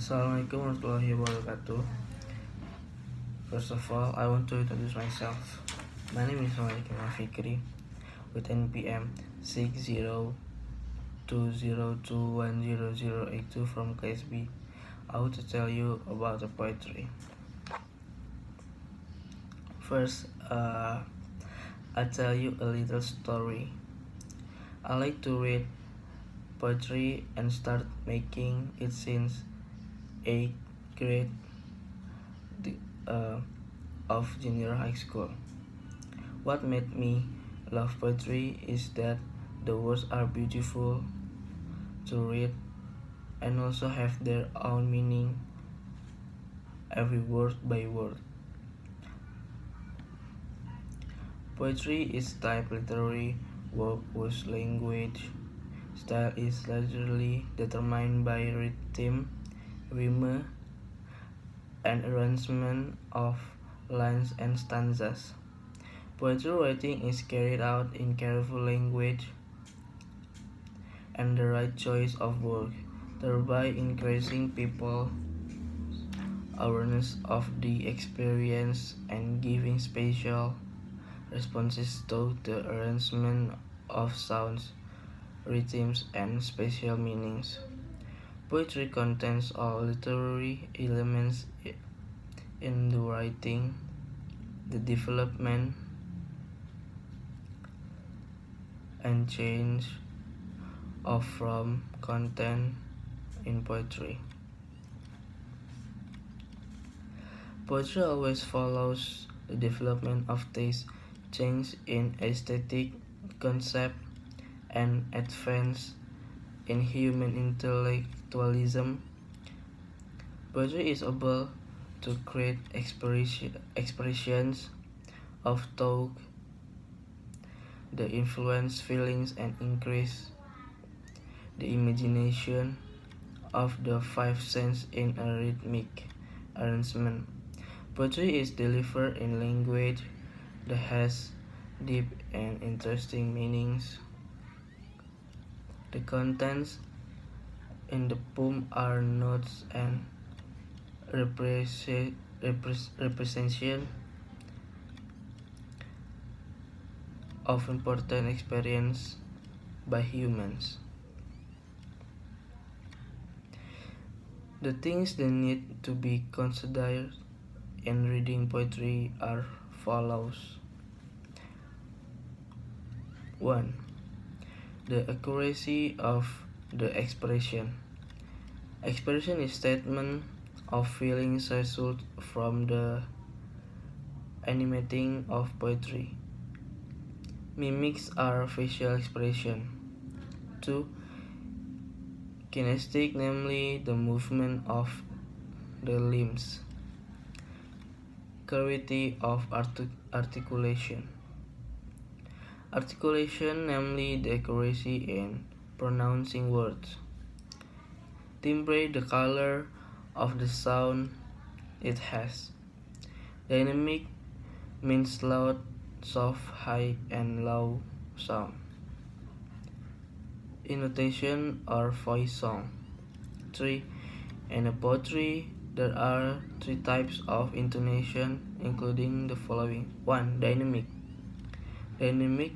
Assalamualaikum warahmatullahi wabarakatuh. First of all, I want to introduce myself. My name is Alfikri with NPM 6020210082 from class B. I want to tell you about the poetry. First, I'll tell you a little story. I like to read poetry and start making it since 8th grade of junior high school. What made me love poetry is that the words are beautiful to read and also have their own meaning, every word by word. Poetry is type literary work whose language style is largely determined by rhythm, rhyme, and arrangement of lines and stanzas. Poetry writing is carried out in careful language and the right choice of words, thereby increasing people's awareness of the experience and giving special responses to the arrangement of sounds, rhythms, and special meanings. Poetry contains all literary elements in the writing, the development, and change of from content in poetry. Poetry always follows the development of taste, change in aesthetic concept, and advance in human intellectualism. Poetry is able to create expressions of thought, the influence feelings and increase the imagination of the five senses in a rhythmic arrangement. Poetry is delivered in language that has deep and interesting meanings. The contents in the poem are notes and representation of important experience by humans. The things that need to be considered in reading poetry are follows. 1. The accuracy of the expression. Expression is statement of feelings result from the animating of poetry. Mimics are facial expression. 2. Kinesthetic, namely the movement of the limbs. Clarity of articulation. Articulation, namely the accuracy in pronouncing words. Timbre, the color of the sound it has. Dynamic means loud, soft, high, and low sound. Intonation or voice song. 3. In a poetry, there are 3 types of intonation, including the following. 1. Dynamic. Dynamic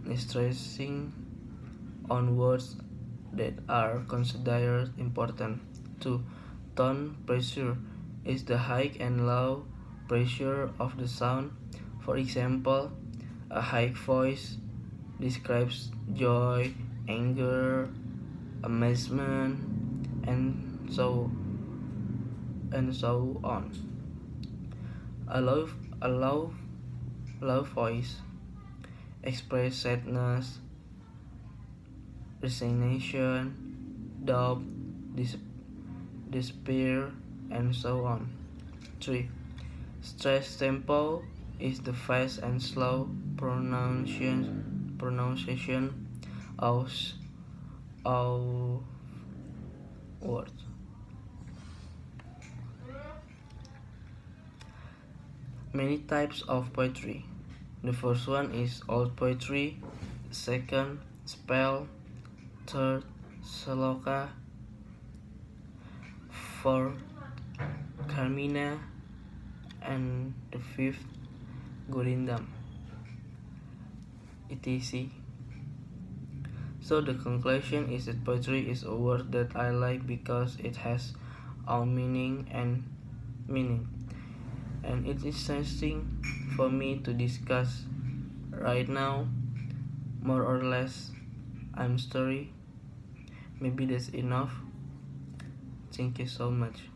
is stressing on words that are considered important. 2. Tone pressure is the high and low pressure of the sound. For example, a high voice describes joy, anger, amazement, and so on. A low voice express sadness, resignation, doubt, despair, and so on. 3. Stress tempo is the fast and slow pronunciation of words. Many types of poetry. The first one is old poetry, second, spell, third, sloka, fourth Carmina, and the fifth Gorindam, etc. So the conclusion is that poetry is a word that I like because it has own meaning, and it is interesting for me to discuss right now. More or less, I'm sorry. Maybe that's enough. Thank you so much.